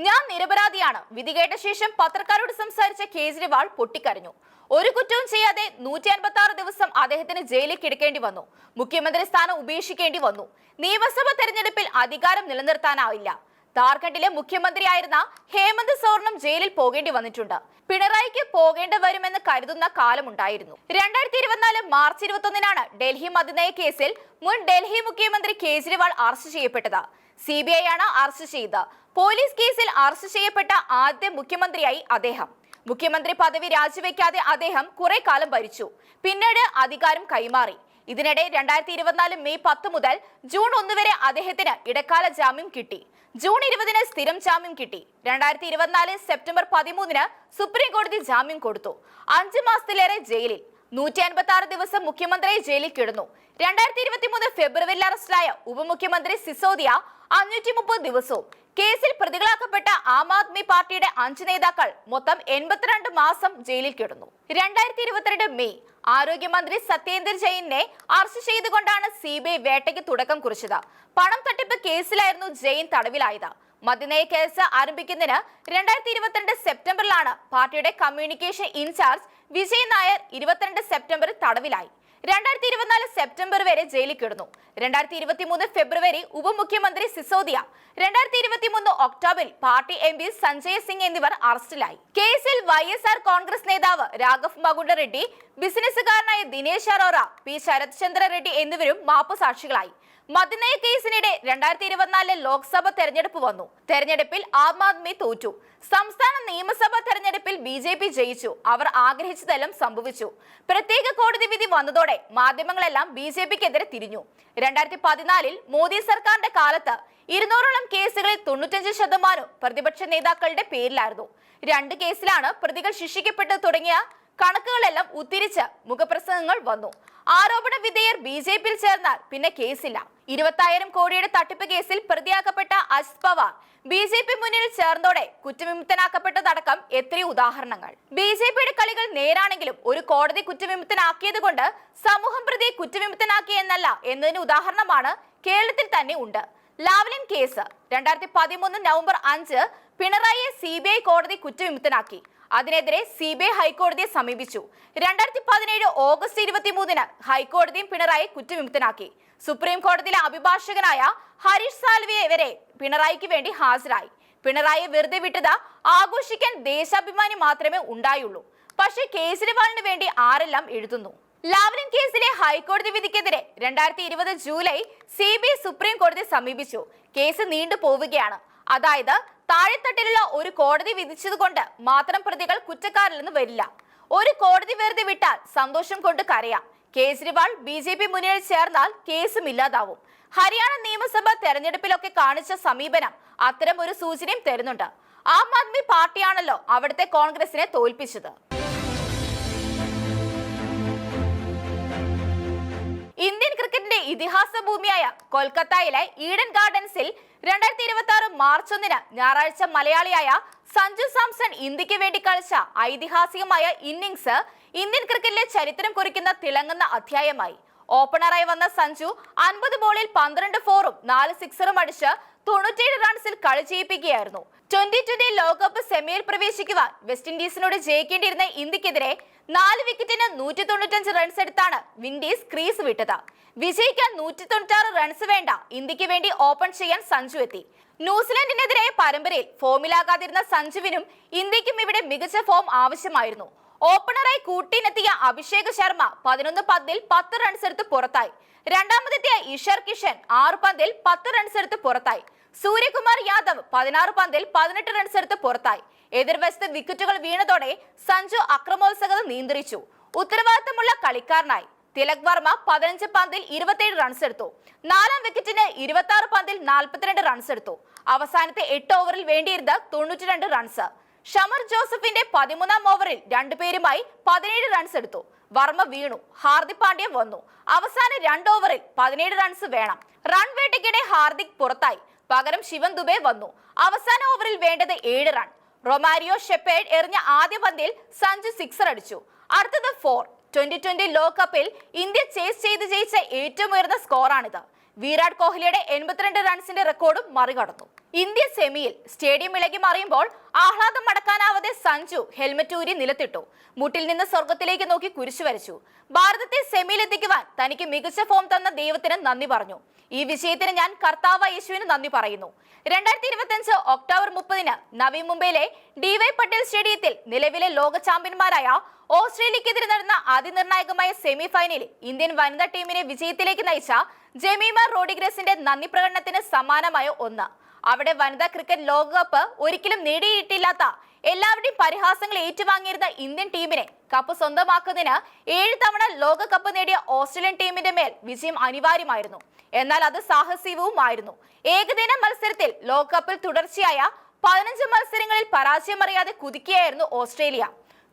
ഞാൻ നിരപരാധിയാണ്. വിധി കേട്ട ശേഷം പത്രക്കാരോട് സംസാരിച്ച കേജ്രിവാൾ പൊട്ടിക്കരഞ്ഞു. ഒരു കുറ്റവും ചെയ്യാതെ 156 ദിവസം അദ്ദേഹത്തിന് ജയിലിൽ കിടക്കേണ്ടി വന്നു. മുഖ്യമന്ത്രി സ്ഥാനം ഉപേക്ഷിക്കേണ്ടി വന്നു. നിയമസഭാ തെരഞ്ഞെടുപ്പിൽ അധികാരം നിലനിർത്താനാവില്ല. ജാർഖണ്ഡിലെ മുഖ്യമന്ത്രിയായിരുന്ന ഹേമന്ത് സോറനും ജയിലിൽ പോകേണ്ടി വന്നിട്ടുണ്ട്. പിണറായിക്ക് പോകേണ്ടി വരുമെന്ന് കരുതുന്ന കാലമുണ്ടായിരുന്നു. 2024 മാർച്ച് 21-നാണ് ഡൽഹി മദ്യനയ കേസിൽ മുൻ ഡൽഹി മുഖ്യമന്ത്രി കേജ്രിവാൾ അറസ്റ്റ് ചെയ്യപ്പെട്ടത്. CBI ആണ് അറസ്റ്റ് ചെയ്തത്. പോലീസ് കേസിൽ അറസ്റ്റ് ചെയ്യപ്പെട്ട ആദ്യ മുഖ്യമന്ത്രിയായി അദ്ദേഹം. മുഖ്യമന്ത്രി പദവി രാജിവെക്കാതെ അദ്ദേഹം കുറെ കാലം ഭരിച്ചു. പിന്നീട് അധികാരം കൈമാറി. ഇതിനിടെ 2024 മെയ് 10 മുതൽ ജൂൺ 1 വരെ അദ്ദേഹത്തിന് ഇടക്കാല ജാമ്യം കിട്ടി. ജൂൺ 20-ന് സ്ഥിരം ജാമ്യം കിട്ടി. 2024 സെപ്റ്റംബർ 13-ന് സുപ്രീം കോടതി ജാമ്യം കൊടുത്തു. 5 മാസത്തിലേറെ ജയിലിൽ, 156 ദിവസം മുഖ്യമന്ത്രിയെ ജയിലിൽ കിടന്നു. 2023 ഫെബ്രുവരിയിൽ അറസ്റ്റിലായ ഉപമുഖ്യമന്ത്രി സിസോദിയ 530 ദിവസവും. കേസിൽ പ്രതികളാക്കപ്പെട്ട ആം ആദ്മി പാർട്ടിയുടെ 5 നേതാക്കൾ മൊത്തം 82 മാസം ജയിലിൽ കിടന്നു. 2022 മെയ് ആരോഗ്യമന്ത്രി സത്യേന്ദർ ജെയിനെ അറസ്റ്റ് ചെയ്തുകൊണ്ടാണ് CBI വേട്ടയ്ക്ക് തുടക്കം കുറിച്ചത്. പണം തട്ടിപ്പ് കേസിലായിരുന്നു ജെയിൻ തടവിലായത്. മദ്യനയ കേസ് ആരംഭിക്കുന്നതിന് 2022 സെപ്റ്റംബറിലാണ് പാർട്ടിയുടെ കമ്മ്യൂണിക്കേഷൻ ഇൻചാർജ് വിജയ് നായർ 22 സെപ്റ്റംബറിൽ തടവിലായി. 2024 സെപ്റ്റംബർ വരെ ജയിലിൽ കിടന്നു. 2023 ഫെബ്രുവരി ഉപമുഖ്യമന്ത്രി സിസോദിയ, 2023 ഒക്ടോബറിൽ പാർട്ടി MP സഞ്ജയ് സിംഗ് എന്നിവർ അറസ്റ്റിലായി. കേസിൽ YSR കോൺഗ്രസ് നേതാവ് രാഘവ് മകുണ്ട റെഡ്ഡി, ബിസിനസ്സുകാരനായ ദിനേശ് അറോറ, P ശരത് ചന്ദ്ര റെഡ്ഡി എന്നിവരും മാപ്പുസാക്ഷികളായി. മദ്യനയ കേസിനിടെ 2024 ലോക്സഭ തെരഞ്ഞെടുപ്പ് വന്നു. തെരഞ്ഞെടുപ്പിൽ ആം ആദ്മി തോറ്റു. സംസ്ഥാന നിയമസഭാ തെരഞ്ഞെടുപ്പിൽ BJP ജയിച്ചു. അവർ ആഗ്രഹിച്ചതെല്ലാം സംഭവിച്ചു. പ്രത്യേക കോടതി വിധി വന്നതോടെ മാധ്യമങ്ങളെല്ലാം BJPക്കെതിരെ തിരിഞ്ഞു. 2014 മോദി സർക്കാരിന്റെ കാലത്ത് 200ഓളം കേസുകളിൽ 95% പ്രതിപക്ഷ നേതാക്കളുടെ പേരിലായിരുന്നു. 2 കേസിലാണ് പ്രതികൾ ശിക്ഷിക്കപ്പെട്ടു തുടങ്ങിയ കണക്കുകളെല്ലാം ഉദ്ധരിച്ച് മുഖപ്രസംഗങ്ങൾ വന്നു. ആരോപണ വിധേയർ BJPയിൽ ചേർന്നാൽ പിന്നെ കേസില്ല. 20,000 കോടിയുടെ തട്ടിപ്പ് കേസിൽ പ്രതിയാക്കപ്പെട്ട അജിത് പവാർ BJP മുന്നിൽ ചേർന്നതോടെ കുറ്റവിമുക്തനാക്കപ്പെട്ടതടക്കം എത്രയോ ഉദാഹരണങ്ങൾ. BJPയുടെ കളികൾ നേരാണെങ്കിലും ഒരു കോടതി കുറ്റവിമുക്തനാക്കിയത് കൊണ്ട് സമൂഹം പ്രതിയെ കുറ്റവിമുക്തനാക്കിയെന്നല്ല എന്നതിന് ഉദാഹരണമാണ് കേരളത്തിൽ തന്നെ ഉണ്ട്. ലാവ്ലിൻ കേസ് 2013 നവംബർ 5 പിണറായിയെ CBI കോടതി കുറ്റവിമുക്തനാക്കി. അതിനെതിരെ CBI ഹൈക്കോടതിയെ സമീപിച്ചു. 2017 ഓഗസ്റ്റ് 23-ന് ഹൈക്കോടതിയും പിണറായി കുറ്റവിമുക്തനാക്കി. സുപ്രീം കോടതിയിലെ അഭിഭാഷകനായ ഹരീഷ് സാൽവെ വരെ പിണറായിക്ക് വേണ്ടി ഹാജരായി. പിണറായിയെ വെറുതെ വിട്ടത് ആഘോഷിക്കാൻ ദേശാഭിമാനി മാത്രമേ ഉണ്ടായുള്ളൂ. പക്ഷേ കേജ്രിവാളിന് വേണ്ടി ആരെല്ലാം എഴുതുന്നു. ലാവ്ലിൻ കേസിലെ ഹൈക്കോടതി വിധിക്കെതിരെ 2020 ജൂലൈ CBI സുപ്രീം കോടതിയെ സമീപിച്ചു. കേസ് നീണ്ടു പോവുകയാണ്. അതായത് താഴെത്തട്ടിലുള്ള ഒരു കോടതി വിധിച്ചതുകൊണ്ട് മാത്രം പ്രതികൾ കുറ്റക്കാരില്ലെന്ന് വരില്ല. ഒരു കോടതി വെറുതെ വിട്ടാൽ സന്തോഷം കൊണ്ട് കരയാം. കേജ്രിവാൾ BJP മുന്നിൽ ചേർന്നാൽ കേസും ഇല്ലാതാവും. ഹരിയാന നിയമസഭാ തെരഞ്ഞെടുപ്പിലൊക്കെ കാണിച്ച സമീപനം അത്തരം ഒരു സൂചനയും തരുന്നുണ്ട്. ആം ആദ്മി പാർട്ടിയാണല്ലോ അവിടുത്തെ കോൺഗ്രസിനെ തോൽപ്പിച്ചത്. ഇന്ത്യൻ ക്രിക്കറ്റിന്റെ ഇതിഹാസ ഭൂമിയായ കൊൽക്കത്തയിലെ ഈഡൻ ഗാർഡൻസിൽ 2026 മാർച്ച് 1-ന് ഞായറാഴ്ച മലയാളിയായ സഞ്ജു സാംസൺ ഇന്ത്യക്ക് വേണ്ടി കളിച്ച ഐതിഹാസികമായ ഇന്നിംഗ്സ് ഇന്ത്യൻ ക്രിക്കറ്റിലെ ചരിത്രം കുറിക്കുന്ന തിളങ്ങുന്ന അധ്യായമായി. ഓപ്പണറായി വന്ന സഞ്ജു 50 ബോളിൽ 12 ഫോറും 4 സിക്സറും അടിച്ച് 97 റൺസിൽ കളി ജയിപ്പിക്കുകയായിരുന്നു. 2020 ലോകകപ്പ് സെമിയിൽ പ്രവേശിക്കുവാൻ വെസ്റ്റ് ഇൻഡീസിനോട് ജയിക്കേണ്ടിയിരുന്ന ഇന്ത്യക്കെതിരെ 4 വിക്കറ്റിന് 195 റൺസ് എടുത്താണ് വിൻഡീസ് ക്രീസ് വിട്ടത്. വിജയിക്കാൻ 196 റൺസ് വേണ്ട ഇന്ത്യക്ക് വേണ്ടി ഓപ്പൺ ചെയ്യാൻ സഞ്ജു എത്തി. ന്യൂസിലൻഡിനെതിരെ പരമ്പരയിൽ ഫോമിലാകാതിരുന്ന സഞ്ജുവിനും ഇന്ത്യക്കും ഇവിടെ മികച്ച ഫോം ആവശ്യമായിരുന്നു. ഓപ്പണറായി കൂട്ടിനെത്തിയ അഭിഷേക് ശർമ്മ 11 പന്തിൽ 10 റൺസ് എടുത്ത് പുറത്തായി. രണ്ടാമതെത്തിയ ഇഷർ കിഷൻ 6 പന്തിൽ 10 റൺസ് എടുത്ത് പുറത്തായി. സൂര്യകുമാർ യാദവ് 16 പന്തിൽ 18 റൺസ് എടുത്ത് പുറത്തായി. എതിർവശത്ത് വിക്കറ്റുകൾ വീണതോടെ സഞ്ജു അക്രമോത്സുകത നിയന്ത്രിച്ചു. ഉത്തരവാദിത്തമുള്ള കളിക്കാരനായി. തിലക് വർമ്മ 15 പന്തിൽ 27 റൺസ് എടുത്തു. 4-ാം വിക്കറ്റിന് 26 പന്തിൽ 42 റൺസ് എടുത്തു. അവസാനത്തെ 8 ഓവറിൽ വേണ്ടിയിരുന്നത് 92 റൺസ്. ഷമർ ജോസഫിന്റെ 13-ാം ഓവറിൽ 2 പേരുമായി 17 റൺസ് എടുത്തു. വർമ്മ വീണു. ഹാർദിക് പാണ്ഡ്യ വന്നു. അവസാന 2 ഓവറിൽ 17 റൺസ് വേണം. റൺ വേട്ടയ്ക്കിടെ ഹാർദിക് പുറത്തായി. പകരം ശിവൻ ദുബെ വന്നു. അവസാന ഓവറിൽ വേണ്ടത് 7 റൺ. റൊമാരിയോ ഷെപ്പേർഡ് എറിഞ്ഞ ആദ്യ പന്തിൽ സഞ്ജു സിക്സർ അടിച്ചു. അടുത്തത് 4. 2020 ലോകകപ്പിൽ ഇന്ത്യ ചേസ് ചെയ്ത് ജയിച്ച ഏറ്റവും ഉയർന്ന സ്കോറാണിത്. വിരാട് കോഹ്ലിയുടെ 82 റൺസിന്റെ റെക്കോർഡും മറികടന്നു. ഇന്ത്യ സെമിയിൽ സ്റ്റേഡിയം ഇളകി മറിയുമ്പോൾ ആഹ്ലാദം മടക്കാനാവാതെ സഞ്ജു ഹെൽമറ്റ് ഊരി നിലത്തിട്ടു. മുട്ടിൽ നിന്ന് സ്വർഗത്തിലേക്ക് നോക്കി കുരിശു വരച്ചു. ഭാരതത്തെ സെമിയിൽ എത്തിക്കുവാൻ തനിക്ക് മികച്ച ഫോം തന്ന ദൈവത്തിന് നന്ദി പറഞ്ഞു. ഈ വിജയത്തിന് ഞാൻ കർത്താവ് യേശുവിന് നന്ദി പറയുന്നു. 2025 ഒക്ടോബർ 30 നവി മുംബൈയിലെ DY പട്ടേൽ സ്റ്റേഡിയത്തിൽ നിലവിലെ ലോക ചാമ്പ്യന്മാരായ ഓസ്ട്രേലിയക്കെതിരെ നടന്ന അതിനിർണായകമായ സെമി ഫൈനലിൽ ഇന്ത്യൻ വനിതാ ടീമിനെ വിജയത്തിലേക്ക് നയിച്ച ജമീമ റോഡ്രിഗസിന്റെ നന്ദി പ്രകടനത്തിന് സമാനമായ ഒന്ന്. അവിടെ വനിതാ ക്രിക്കറ്റ് ലോകകപ്പ് ഒരിക്കലും നേടിയിട്ടില്ലാത്ത എല്ലാവരുടെയും പരിഹാസങ്ങൾ ഏറ്റുവാങ്ങിയിരുന്ന ഇന്ത്യൻ ടീമിനെ കപ്പ് സ്വന്തമാക്കുന്നതിന് 7 തവണ ലോകകപ്പ് നേടിയ ഓസ്ട്രേലിയൻ ടീമിന്റെ മേൽ വിജയം അനിവാര്യമായിരുന്നു. എന്നാൽ അത് സാഹസികവുമായിരുന്നു. ഏകദിന മത്സരത്തിൽ ലോകകപ്പിൽ തുടർച്ചയായ 15 മത്സരങ്ങളിൽ പരാജയമറിയാതെ കുതിക്കുകയായിരുന്നു ഓസ്ട്രേലിയ.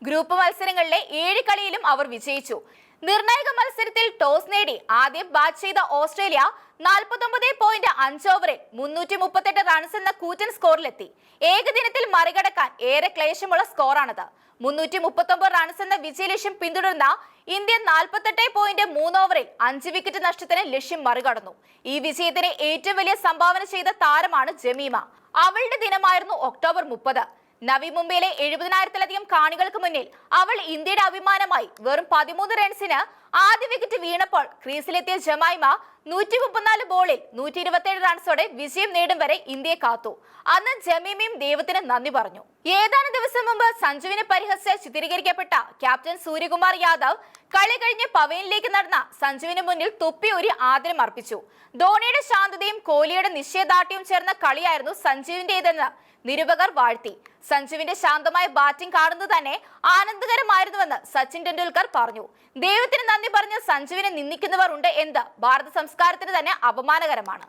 ഗ്രൂപ്പ് മത്സരങ്ങളിലെ 7 കളിയിലും അവർ വിജയിച്ചു. നിർണായക മത്സരത്തിൽ ടോസ് നേടി ആദ്യം ബാറ്റ് ചെയ്ത ഓസ്ട്രേലിയ 49.5 ഓവറിൽ 338 റൺസ് എന്ന കൂറ്റൻ സ്കോറിലെത്തി. ഏകദിനത്തിൽ മറികടക്കാൻ ഏറെ ക്ലേശമുള്ള സ്കോറാണത്. 339 റൺസ് എന്ന വിജയലക്ഷ്യം പിന്തുടർന്ന ഇന്ത്യ 48.3 ഓവറിൽ 5 വിക്കറ്റ് നഷ്ടത്തിന് ലക്ഷ്യം മറികടന്നു. ഈ വിജയത്തിന് ഏറ്റവും വലിയ സംഭാവന ചെയ്ത താരമാണ് ജമീമ. അവളുടെ ദിനമായിരുന്നു ഒക്ടോബർ 30. നവി മുംബൈയിലെ 70,000-ലധികം കാണികൾക്ക് മുന്നിൽ അവൾ ഇന്ത്യയുടെ അഭിമാനമായി. വെറും 13 റൺസിന് ആദ്യ വിക്കറ്റ് വീണപ്പോൾ ക്രീസിലെത്തിയ ജമൈമ 134 ബോളിൽ 127 റൺസോടെ വിജയം നേടും വരെ ഇന്ത്യയെ കാത്തു. അന്ന് ജമീമയും ദൈവത്തിന് നന്ദി പറഞ്ഞു. ഏതാനും ദിവസം മുമ്പ് സഞ്ജുവിനെ പരിഹസിച്ച് ചിത്രീകരിക്കപ്പെട്ട ക്യാപ്റ്റൻ സൂര്യകുമാർ യാദവ് കളി കഴിഞ്ഞ് പവലിയനിലേക്ക് നടന്ന സഞ്ജുവിന് മുന്നിൽ തുപ്പി ഒരു ആദരം അർപ്പിച്ചു. ധോണിയുടെ ശാന്തതയും കോഹ്ലിയുടെ നിശ്ചയദാർഢ്യവും ചേർന്ന കളിയായിരുന്നു സഞ്ജുവിന്റേതെന്ന് നിരൂപകർ വാഴ്ത്തി. സഞ്ജുവിന്റെ ശാന്തമായ ബാറ്റിംഗ് കാണുന്നത് തന്നെ ആനന്ദകരമായിരുന്നുവെന്ന് സച്ചിൻ ടെണ്ടുൽക്കർ പറഞ്ഞു. ദൈവത്തിന് നന്ദി പറഞ്ഞ് സഞ്ജുവിനെ നിന്ദിക്കുന്നവർ ഉണ്ട് എന്ന് ഭാരത സംസ്കാരത്തിന് തന്നെ അപമാനകരമാണ്.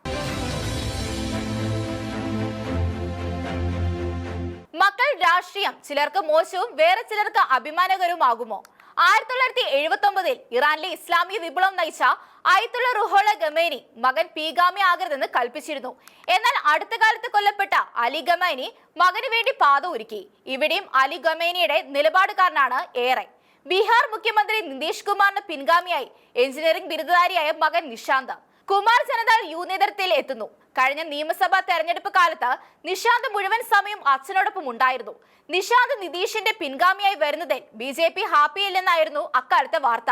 മക്കൾ രാഷ്ട്രീയം ചിലർക്ക് മോശവും വേറെ ചിലർക്ക് അഭിമാനകരവുമാകുമോ? 1979 ഇറാനിലെ ഇസ്ലാമിക വിപ്ലവം നയിച്ച അയത്തുള്ള റുഹോള ഖമേനി മകൻ പീഗാമി ആകരുതെന്ന് കൽപ്പിച്ചിരുന്നു. എന്നാൽ അടുത്ത കാലത്ത് കൊല്ലപ്പെട്ട അലി ഖമേനി മകന് വേണ്ടി പാത ഒരുക്കി. ഇവിടെയും അലി ഖമേനിയുടെ നിലപാടുകാരനാണ് ഏറെ. ബീഹാർ മുഖ്യമന്ത്രി നിതീഷ് കുമാറിന് പിൻഗാമിയായി എഞ്ചിനീയറിംഗ് ബിരുദധാരിയായ മകൻ നിഷാന്ത് കുമാർ ജനതാൾ യു നേതൃത്വത്തിൽ എത്തുന്നു. കഴിഞ്ഞ നിയമസഭാ തെരഞ്ഞെടുപ്പ് കാലത്ത് നിഷാന്ത് മുഴുവൻ സമയം അച്ഛനോടൊപ്പം ഉണ്ടായിരുന്നു. നിഷാന്ത് നിതീഷിന്റെ പിൻഗാമിയായി വരുന്നതിൽ BJP ഹാപ്പിയില്ലെന്നായിരുന്നു അക്കാലത്തെ വാർത്ത.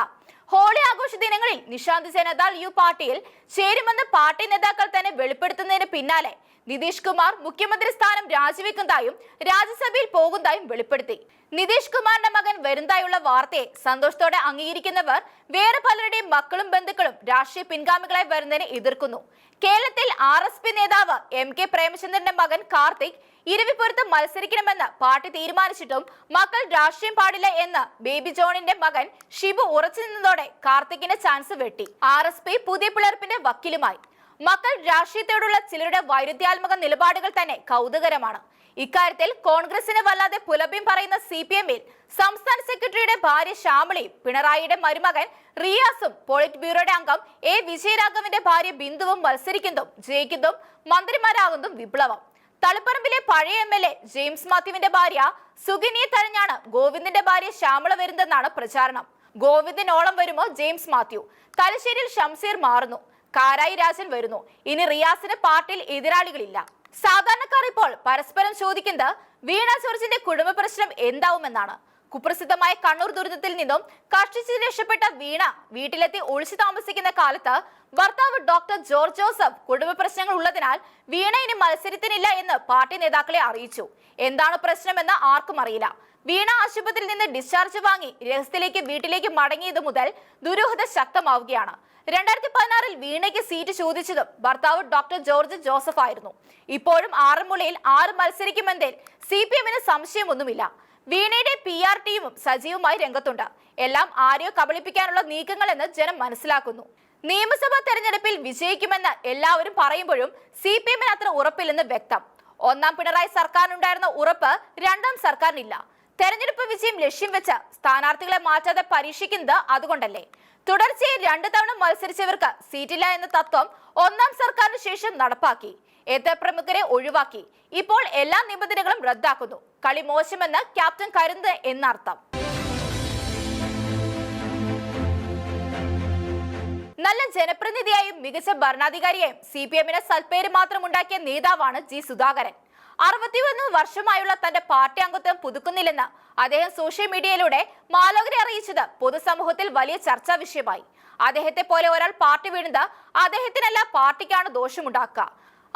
ഹോളി ആഘോഷ ദിനങ്ങളിൽ നിഷാന്ത് ജനതാൾ യു പാർട്ടിയിൽ ചേരുമെന്ന് പാർട്ടി നേതാക്കൾ തന്നെ വെളിപ്പെടുത്തുന്നതിന് പിന്നാലെ നിതീഷ് കുമാർ മുഖ്യമന്ത്രി സ്ഥാനം രാജിവെക്കുന്നതായും രാജ്യസഭയിൽ പോകുന്നതായും വെളിപ്പെടുത്തി. നിതീഷ് കുമാറിന്റെ മകൻ വരുന്നതായുള്ള വാർത്തയെ സന്തോഷത്തോടെ അംഗീകരിക്കുന്നവർ വേറെ പലരുടെയും മക്കളും ബന്ധുക്കളും രാഷ്ട്രീയ പിൻഗാമികളായി വരുന്നതിനെ എതിർക്കുന്നു. കേരളത്തിൽ RSP നേതാവ് MK പ്രേമചന്ദ്രന്റെ മകൻ കാർത്തിക് ഇരവിപുരത്ത് മത്സരിക്കണമെന്ന് പാർട്ടി തീരുമാനിച്ചിട്ടും മക്കൾ രാഷ്ട്രീയം പാടില്ല എന്ന് ബേബി ജോണിന്റെ മകൻ ഷിബു ഉറച്ചു നിന്നതോടെ കാർത്തിക്കിന്റെ ചാൻസ് വെട്ടി. RSP പുതിയ പിളർപ്പിന്റെ വക്കീലുമായി. മക്കൾ രാഷ്ട്രീയത്തോടുള്ള ചിലരുടെ വൈരുദ്ധ്യാത്മക നിലപാടുകൾ തന്നെ കൗതുകരമാണ്. ഇക്കാര്യത്തിൽ കോൺഗ്രസിന് വല്ലാതെ പുലഭ്യം പറയുന്ന CPM-ൽ സംസ്ഥാന സെക്രട്ടറിയുടെ ഭാര്യ ശ്യാമളയും പിണറായിയുടെ മരുമകൻ റിയാസും പോളിറ്റ് ബ്യൂറോയുടെ അംഗം A വിജയരാഘവന്റെ ഭാര്യ ബിന്ദുവും മത്സരിക്കുന്നതും ജയിക്കുന്നതും മന്ത്രിമാരാകുന്നതും വിപ്ലവം. തളിപ്പറമ്പിലെ പഴയ MLA ജെയിംസ് മാത്യുവിന്റെ ഭാര്യ സുകന്യെ തഴഞ്ഞാണ് ഗോവിന്ദന്റെ ഭാര്യ ശ്യാമള വരുന്നതെന്നാണ് പ്രചാരണം. ഗോവിന്ദനോളം വരുമോ ജെയിംസ് മാത്യു? തലശ്ശേരിയിൽ ഷംസീർ മാറുന്നു. കാരായി രാജൻ വരുന്നു. ഇനി റിയാസിന് പാർട്ടിയിൽ എതിരാളികളില്ല. സാധാരണക്കാർ ഇപ്പോൾ പരസ്പരം ചോദിക്കുന്നത് വീണ ജോർജിന്റെ കുടുംബ പ്രശ്നം എന്താവുമെന്നാണ്. കുപ്രസിദ്ധമായ കണ്ണൂർ ദുരന്തത്തിൽ നിന്നും കഷ്ടിച്ച് രക്ഷപ്പെട്ട വീണ വീട്ടിലെത്തി ഒളിച്ചു താമസിക്കുന്ന കാലത്ത് ഭർത്താവ് ഡോക്ടർ ജോർജ് ജോസഫ് കുടുംബ പ്രശ്നങ്ങൾ ഉള്ളതിനാൽ വീണ ഇനി മത്സരത്തിനില്ല എന്ന് പാർട്ടി നേതാക്കളെ അറിയിച്ചു. എന്താണ് പ്രശ്നമെന്ന് ആർക്കും അറിയില്ല. വീണ ആശുപത്രിയിൽ നിന്ന് ഡിസ്ചാർജ് വാങ്ങി രഹസ്യത്തിലേക്ക് വീട്ടിലേക്ക് മടങ്ങിയത് മുതൽ ദുരൂഹത ശക്തമാവുകയാണ്. 2016 വീണയ്ക്ക് സീറ്റ് ചോദിച്ചതും ഭർത്താവ് ഡോക്ടർ ജോർജ് ജോസഫ് ആയിരുന്നു. ഇപ്പോഴും ആറന്മുളയിൽ 6 മത്സരിക്കുമെന്നതിൽ CPM-ന് സംശയമൊന്നുമില്ല. വീണയുടെ PR ടീമും സജീവമായി രംഗത്തുണ്ട്. എല്ലാം ആരെയോ കബളിപ്പിക്കാനുള്ള നീക്കങ്ങളെന്ന് ജനം മനസ്സിലാക്കുന്നു. നിയമസഭാ തെരഞ്ഞെടുപ്പിൽ വിജയിക്കുമെന്ന് എല്ലാവരും പറയുമ്പോഴും CPM-ന് അത്ര ഉറപ്പില്ലെന്ന് വ്യക്തം. ഒന്നാം പിണറായി സർക്കാരിനുണ്ടായിരുന്ന ഉറപ്പ് രണ്ടാം സർക്കാരിനില്ല. തെരഞ്ഞെടുപ്പ് വിജയം ലക്ഷ്യം വെച്ച് സ്ഥാനാർത്ഥികളെ മാറ്റാതെ പരീക്ഷിക്കുന്നത് അതുകൊണ്ടല്ലേ? തുടർച്ചയായി 2 തവണ മത്സരിച്ചവർക്ക് സീറ്റില്ല എന്ന തത്വം ഒന്നാം സർക്കാരിന് ശേഷം നടപ്പാക്കി. എത്ര പ്രമുഖരെ ഒഴിവാക്കി. ഇപ്പോൾ എല്ലാ നിബന്ധനകളും റദ്ദാക്കുന്നു. കളി മോശമെന്ന് ക്യാപ്റ്റൻ കരുതുന്നത് എന്നർത്ഥം. നല്ല ജനപ്രതിനിധിയായും മികച്ച ഭരണാധികാരിയായും CPM-ന് സൽപ്പേര് മാത്രം ഉണ്ടാക്കിയ നേതാവാണ് G. സുധാകരൻ. 61 വർഷമായുള്ള തന്റെ പാർട്ടി അംഗത്വം പുതുക്കുന്നില്ലെന്ന് അദ്ദേഹം സോഷ്യൽ മീഡിയയിലൂടെ മാലോകരെ അറിയിച്ചത് പൊതുസമൂഹത്തിൽ വലിയ ചർച്ചാ വിഷയമായി. അദ്ദേഹത്തെ പോലെ ഒരാൾ പാർട്ടി വീണത് അദ്ദേഹത്തിനല്ല പാർട്ടിക്കാണ് ദോഷമുണ്ടാക്കുക.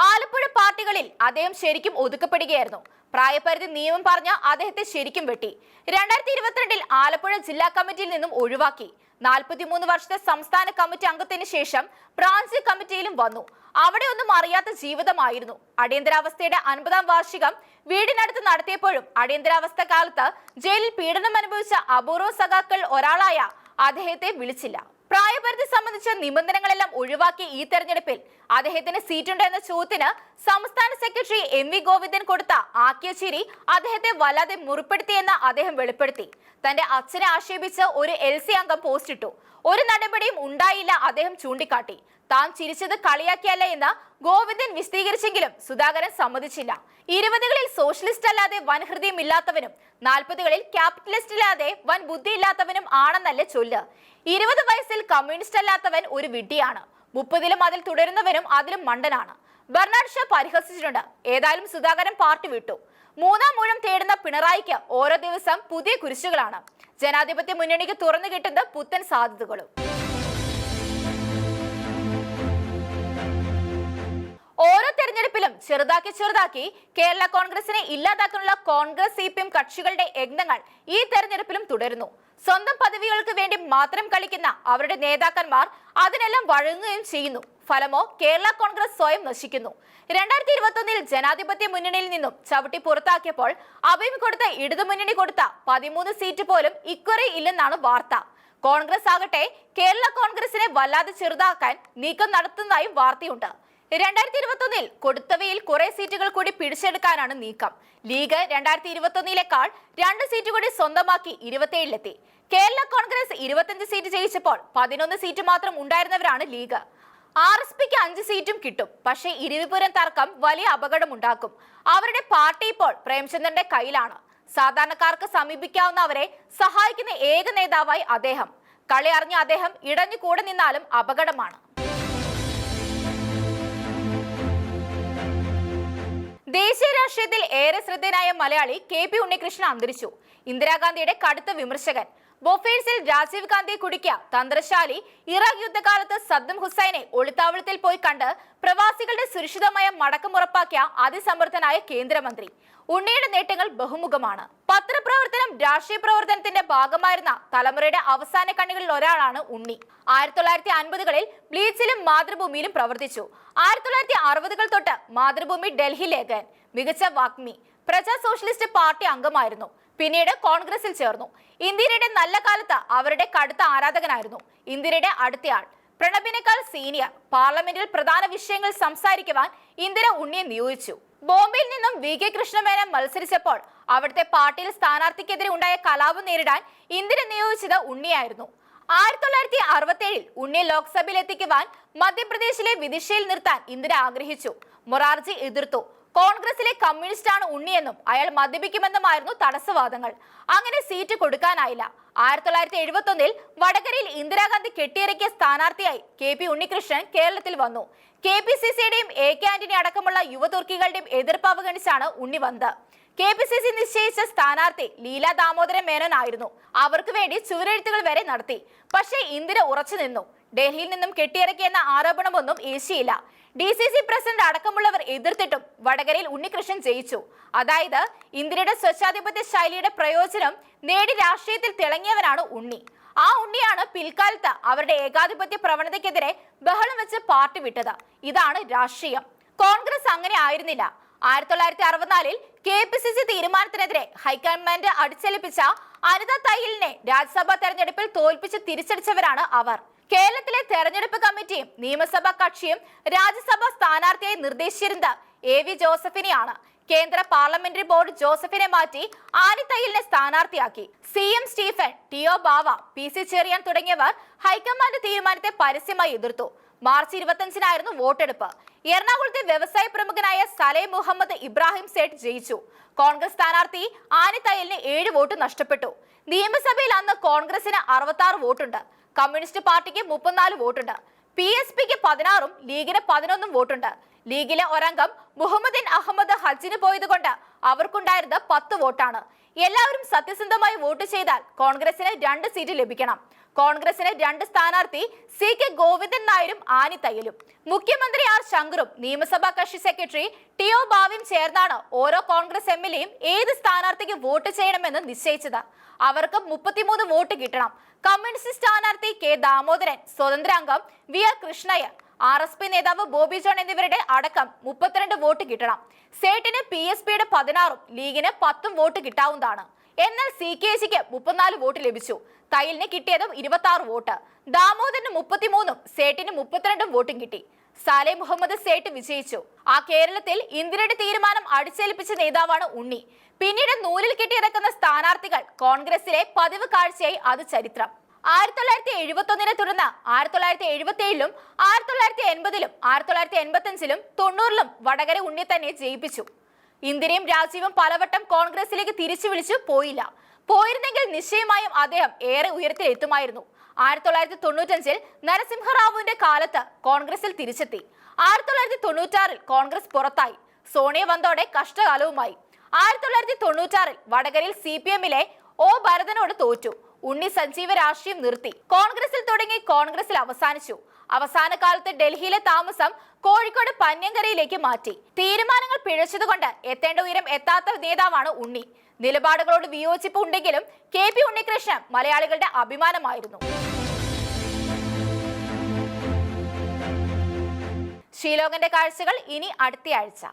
ആലപ്പുഴ പാർട്ടികളിൽ അദ്ദേഹം ശരിക്കും ഒതുക്കപ്പെടുകയായിരുന്നു. പ്രായപരിധി നിയമം പറഞ്ഞ അദ്ദേഹത്തെ ശരിക്കും വെട്ടി. 2022 ആലപ്പുഴ ജില്ലാ കമ്മിറ്റിയിൽ നിന്നും ഒഴിവാക്കി. 43 വർഷത്തെ സംസ്ഥാന കമ്മിറ്റി അംഗത്തിന് ശേഷം ബ്രാഞ്ച് കമ്മിറ്റിയിലും വന്നു. അവിടെ ഒന്നും അറിയാത്ത ജീവിതമായിരുന്നു. അടിയന്തരാവസ്ഥയുടെ 50ാം വാർഷികം വീടിനടുത്ത് നടത്തിയപ്പോഴും അടിയന്തരാവസ്ഥ കാലത്ത് ജയിലിൽ പീഡനം അനുഭവിച്ച അപൂർവ സഖാക്കൾ ഒരാളായ അദ്ദേഹത്തെ വിളിച്ചില്ല. പ്രായപരിധി സംബന്ധിച്ച നിബന്ധനകളെല്ലാം ഒഴിവാക്കിയ ഈ തെരഞ്ഞെടുപ്പിൽ അദ്ദേഹത്തിന് സീറ്റുണ്ടോ എന്ന ചോദ്യത്തിന് സംസ്ഥാന സെക്രട്ടറി MV ഗോവിന്ദൻ കൊടുത്ത ആക്കിയ ചിരി അദ്ദേഹത്തെ വല്ലാതെ മുറിപ്പെടുത്തിയെന്ന് അദ്ദേഹം വെളിപ്പെടുത്തി. തന്റെ അച്ഛനെ ആക്ഷേപിച്ച് ഒരു LC അംഗം പോസ്റ്റ് ഇട്ടു. ഒരു നടപടിയും ഉണ്ടായില്ല അദ്ദേഹം ചൂണ്ടിക്കാട്ടി. താൻ ചിരിച്ചത് കളിയാക്കിയല്ല എന്ന് ഗോവിന്ദൻ വിശദീകരിച്ചെങ്കിലും സുധാകരൻ സമ്മതിച്ചില്ല. 20കളിൽ സോഷ്യലിസ്റ്റ് അല്ലാതെ വൻ ഹൃദയം ഇല്ലാത്തവനും 40കളിൽ ക്യാപിറ്റലിസ്റ്റ് ഇല്ലാതെ വൻ ബുദ്ധി ഇല്ലാത്തവനും ആണെന്നല്ലേ ചൊല്ല്. 20 വയസ്സിൽ കമ്മ്യൂണിസ്റ്റ് അല്ലാത്തവൻ ഒരു വിഡ്ഢിയാണ്. 30ലും അതിൽ തുടരുന്നവനും അതിലും മണ്ടനാണ്. ബർണാഡ് ഷാ പരിഹസിച്ചിട്ടുണ്ട്. ഏതായാലും സുധാകരൻ പാർട്ടി വിട്ടു. 3ാം ഊഴം തേടുന്ന പിണറായിക്ക് ഓരോ ദിവസം പുതിയ കുരിശുകളാണ്. ജനാധിപത്യ മുന്നണിക്ക് തുറന്നു കിട്ടുന്നത് പുത്തൻ സാധ്യതകളും. ഓരോ തെരഞ്ഞെടുപ്പിലും ചെറുതാക്കി കേരള കോൺഗ്രസിനെ ഇല്ലാതാക്കാനുള്ള കോൺഗ്രസ് CPM കക്ഷികളുടെ യജ്ഞങ്ങൾ ഈ തെരഞ്ഞെടുപ്പിലും തുടരുന്നു. സ്വന്തം പദവികൾക്ക് വേണ്ടി മാത്രം കളിക്കുന്ന അവരുടെ നേതാക്കന്മാർ അതിനെല്ലാം വഴങ്ങുകയും ചെയ്യുന്നു. ഫലമോ കേരള കോൺഗ്രസ് സ്വയം നശിക്കുന്നു. 2021 ജനാധിപത്യ മുന്നണിയിൽ നിന്നും ചവിട്ടി പുറത്താക്കിയപ്പോൾ അഭയം കൊടുത്ത ഇടതുമുന്നണി കൊടുത്ത 13 സീറ്റ് പോലും ഇക്കുറി ഇല്ലെന്നാണ് വാർത്ത. കോൺഗ്രസ് ആകട്ടെ കേരള കോൺഗ്രസിനെ വല്ലാതെ ചെറുതാക്കാൻ നീക്കം നടത്തുന്നതായും വാർത്തയുണ്ട്. 2021 കൊടുത്തവയിൽ കുറെ സീറ്റുകൾ കൂടി പിടിച്ചെടുക്കാനാണ് നീക്കം. ലീഗ് 2021ലേക്കാൾ 2 സീറ്റ് കൂടി സ്വന്തമാക്കി 27-ലെത്തി. കേരള കോൺഗ്രസ് 25 സീറ്റ് ജയിച്ചപ്പോൾ 11 സീറ്റ് മാത്രം ഉണ്ടായിരുന്നവരാണ് ലീഗ്. RSPക്ക് 5 സീറ്റും കിട്ടും. പക്ഷേ ഇരുവിപുരം തർക്കം വലിയ അപകടമുണ്ടാക്കും. അവരുടെ പാർട്ടി ഇപ്പോൾ പ്രേംചന്ദ്രന്റെ കയ്യിലാണ്. സാധാരണക്കാർക്ക് സമീപിക്കാവുന്നവരെ സഹായിക്കുന്ന ഏക നേതാവായി അദ്ദേഹം. കളി അറിഞ്ഞ അദ്ദേഹം ഇടഞ്ഞു കൂടെ നിന്നാലും അപകടമാണ്. ദേശീയ രാഷ്ട്രീയത്തിൽ ഏറെ ശ്രദ്ധേയനായ മലയാളി KP ഉണ്ണികൃഷ്ണൻ അന്തരിച്ചു. ഇന്ദിരാഗാന്ധിയുടെ കടുത്ത വിമർശകൻ. ബൊഫേഴ്സിൽ രാജീവ് ഗാന്ധിയെ കുടുക്കിയ തന്ത്രശാലി, ഇറാഖ് യുദ്ധകാലത്ത് സദ്ദം ഹുസൈനെ ഒളിത്താവളത്തിൽ പോയി കണ്ട് പ്രവാസികളുടെ സുരക്ഷിതമായ മടക്കം ഉറപ്പാക്കിയ അതിസമർത്ഥനായ കേന്ദ്രമന്ത്രി. ഉണ്ണിയുടെ നേട്ടങ്ങൾ ബഹുമുഖമാണ്. പത്രപ്രവർത്തനം രാഷ്ട്രീയ പ്രവർത്തനത്തിന്റെ ഭാഗമായിരുന്ന തലമുറയുടെ അവസാന കണ്ണികളിൽ ഒരാളാണ് ഉണ്ണി. 1950കളിൽ ബ്ലീച്ചിലും മാതൃഭൂമിയിലും പ്രവർത്തിച്ചു. 1960കൾ തൊട്ട് മാതൃഭൂമി ഡൽഹി ലേഖകൻ, മികച്ച വാഗ്മി, പ്രജാ സോഷ്യലിസ്റ്റ് പാർട്ടി അംഗമായിരുന്നു. പിന്നീട് കോൺഗ്രസിൽ ചേർന്നു. ഇന്ദിരയുടെ നല്ല കാലത്ത് അവരുടെ കടുത്ത ആരാധകനായിരുന്നു. ഇന്ദിരയുടെ അടുത്തയാൾ, പ്രണബിനേക്കാൾ സീനിയർ. പാർലമെന്റിൽ പ്രധാന വിഷയങ്ങൾ സംസാരിക്കുവാൻ ഇന്ദിര ഉണ്ണിയെ നിയോഗിച്ചു. ബോംബെയിൽ നിന്നും VK കൃഷ്ണമേനോൻ മത്സരിച്ചപ്പോൾ അവിടുത്തെ പാർട്ടിയിൽ സ്ഥാനാർത്ഥിക്കെതിരെ ഉണ്ടായ കലാപം നേരിടാൻ ഇന്ദിര നിയോഗിച്ചത് ഉണ്ണിയായിരുന്നു. 1967 ഉണ്ണിയെ ലോക്സഭയിൽ എത്തിക്കുവാൻ മധ്യപ്രദേശിലെ വിദിഷയിൽ നിർത്താൻ ഇന്ദിര ആഗ്രഹിച്ചു. മൊറാർജി എതിർത്തു. കോൺഗ്രസിലെ കമ്മ്യൂണിസ്റ്റാണ് ഉണ്ണിയെന്നും അയാൾ മദ്യപിക്കുമെന്നുമായിരുന്നു തടസ്സവാദങ്ങൾ. അങ്ങനെ സീറ്റ് കൊടുക്കാനായില്ല. 1971 വടകരയിൽ ഇന്ദിരാഗാന്ധി കെട്ടിയിറക്കിയ സ്ഥാനാർത്ഥിയായി KP ഉണ്ണികൃഷ്ണൻ കേരളത്തിൽ വന്നു. KPCCയുടെയും AK ആന്റണി അടക്കമുള്ള യുവതുർക്കികളുടെയും എതിർപ്പ് അവഗണിച്ചാണ് ഉണ്ണി വന്നത്. KPCC നിശ്ചയിച്ച സ്ഥാനാർത്ഥി ലീല ദാമോദരൻ മേനോൻ ആയിരുന്നു. അവർക്ക് വേണ്ടി ചുവരെഴുത്തുകൾ വരെ നടത്തി. പക്ഷേ ഇന്ദിര ഉറച്ചു നിന്നു. ഡൽഹിയിൽ നിന്നും കെട്ടിയിറക്കിയെന്ന ആരോപണമൊന്നും ഏശിയില്ല. DCC പ്രസിഡന്റ് അടക്കമുള്ളവർ എതിർത്തിട്ടും വടകരയിൽ ഉണ്ണികൃഷ്ണൻ ജയിച്ചു. അതായത് ഇന്ദിരയുടെ സ്വച്ഛാധിപത്യ ശൈലിയുടെ പ്രയോജനം നേടി രാഷ്ട്രീയത്തിൽ തിളങ്ങിയവരാണ് ഉണ്ണി. ആ ഉണ്ണിയാണ് പിൽക്കാലത്ത് അവരുടെ ഏകാധിപത്യ പ്രവണതയ്ക്കെതിരെ ബഹളം വെച്ച് പാർട്ടി വിട്ടത്. ഇതാണ് രാഷ്ട്രീയം. കോൺഗ്രസ് അങ്ങനെ ആയിരുന്നില്ല. 1964 KPCC തീരുമാനത്തിനെതിരെ ഹൈക്കമാൻഡ് അടിച്ചേൽപ്പിച്ച അനിത തയ്യലിനെ രാജ്യസഭാ തെരഞ്ഞെടുപ്പിൽ തോൽപ്പിച്ച് തിരിച്ചടിച്ചവരാണ് അവർ. കേരളത്തിലെ തെരഞ്ഞെടുപ്പ് കമ്മിറ്റിയും നിയമസഭാ കക്ഷിയും രാജ്യസഭാ സ്ഥാനാർത്ഥിയായി നിർദ്ദേശിച്ചിരുന്നത് AV ജോസഫിനെയാണ്. കേന്ദ്ര പാർലമെന്ററി ബോർഡ് ജോസഫിനെ മാറ്റി ആനി തയ്യലിനെ സ്ഥാനാർത്ഥിയാക്കി. CM Stephen, TO Bava, PC Cherian തുടങ്ങിയവർ ഹൈക്കമാൻഡ് തീരുമാനത്തെ പരസ്യമായി എതിർത്തു. മാർച്ച് 25-നായിരുന്നു വോട്ടെടുപ്പ്. എറണാകുളത്തെ വ്യവസായ പ്രമുഖനായ സലേ മുഹമ്മദ് ഇബ്രാഹിം സേഠ് ജയിച്ചു. കോൺഗ്രസ് സ്ഥാനാർത്ഥി ആനി തയ്യലിന് 7 വോട്ട് നഷ്ടപ്പെട്ടു. നിയമസഭയിൽ അന്ന് കോൺഗ്രസിന് 66 വോട്ടുണ്ട്. കമ്മ്യൂണിസ്റ്റ് പാർട്ടിക്ക് 34 വോട്ടുണ്ട്. PSPക്ക് 16ഉം ലീഗിന് 11ഉം വോട്ടുണ്ട്. ലീഗിലെ ഒരംഗം മുഹമ്മദിൻ അഹമ്മദ് ഹജ്ജിന് പോയതുകൊണ്ട് അവർക്കുണ്ടായിരുന്നത് 10 വോട്ടാണ്. എല്ലാവരും സത്യസന്ധമായി വോട്ട് ചെയ്താൽ കോൺഗ്രസിന് 2 സീറ്റ് ലഭിക്കണം. കോൺഗ്രസിന് 2 സ്ഥാനാർത്ഥി CK ഗോവിന്ദൻ നായരും ആനി തയ്യലും. മുഖ്യമന്ത്രി ആർ ശങ്കറും നിയമസഭാ കക്ഷി സെക്രട്ടറി ടിഒ ബാവിയും ചേർന്നാണ് ഓരോ കോൺഗ്രസ് MLAയും ഏത് സ്ഥാനാർത്ഥിക്ക് വോട്ട് ചെയ്യണമെന്ന് നിശ്ചയിച്ചത്. അവർക്ക് 33 വോട്ട് കിട്ടണം. കമ്മ്യൂണിസ്റ്റ് സ്ഥാനാർത്ഥി കെ ദാമോദരൻ, സ്വതന്ത്ര അംഗം VR കൃഷ്ണയ്യർ, RSP നേതാവ് ബോബി ജോൺ എന്നിവരുടെ അടക്കം 32 വോട്ട് കിട്ടണം. സേട്ടിന് PSPയുടെ 16ഉം ലീഗിന് 10ഉം വോട്ട് കിട്ടാവുന്നതാണ്. എന്നാൽ CKGക്ക് 34 വോട്ട് ലഭിച്ചു. തയ്യലിന് കിട്ടിയതും 26 വോട്ട്. ദാമോദരന് 33ഉം സേട്ടിന് 32ഉം വോട്ടും കിട്ടി. സാലെ മുഹമ്മദ് സേട്ട് വിജയിച്ചു. ആ കേരളത്തിൽ ഇന്ത്യയുടെ തീരുമാനം അടിച്ചേൽപ്പിച്ച നേതാവാണ് ഉണ്ണി. പിന്നീട് നൂലിൽ കെട്ടിയിറക്കുന്ന സ്ഥാനാർത്ഥികൾ കോൺഗ്രസിലെ പതിവ് കാഴ്ചയായി അത് ചരിത്രം. 1971 തുടർന്ന് 1977ലും 1980ലും 1985ലും 90ലും വടകര ഉണ്ണി തന്നെ ജയിപ്പിച്ചു. ഇന്ദിരയും രാജീവും പലവട്ടം കോൺഗ്രസിലേക്ക് തിരിച്ചു വിളിച്ചു പോയില്ല. പോയിരുന്നെങ്കിൽ നിശ്ചയമായും അദ്ദേഹം ഏറെ ഉയരത്തിൽ എത്തുമായിരുന്നു. 1995ൽ നരസിംഹറാവുവിന്റെ കാലത്ത് കോൺഗ്രസിൽ തിരിച്ചെത്തി. 1996ൽ കോൺഗ്രസ് പുറത്തായി. സോണിയ വന്നോടെ കഷ്ടകാലവുമായി. 1996ൽ വടകരയിൽ CPMലെ O ഭരതനോട് തോറ്റു. ഉണ്ണി സജീവ രാഷ്ട്രീയം നിർത്തി. കോൺഗ്രസിൽ തുടങ്ങി കോൺഗ്രസിൽ അവസാനിച്ചു. അവസാന കാലത്ത് ഡൽഹിയിലെ താമസം കോഴിക്കോട് പന്യങ്കരയിലേക്ക് മാറ്റി. തീരുമാനങ്ങൾ പിഴച്ചതുകൊണ്ട് എത്തേണ്ട ഉയരം എത്താത്ത നേതാവാണ് ഉണ്ണി. നിലപാടുകളോട് വിയോജിപ്പ് ഉണ്ടെങ്കിലും KP ഉണ്ണികൃഷ്ണൻ മലയാളികളുടെ അഭിമാനമായിരുന്നു. ഷീലോകന്റെ കാഴ്ചകൾ ഇനി അടുത്തയാഴ്ച.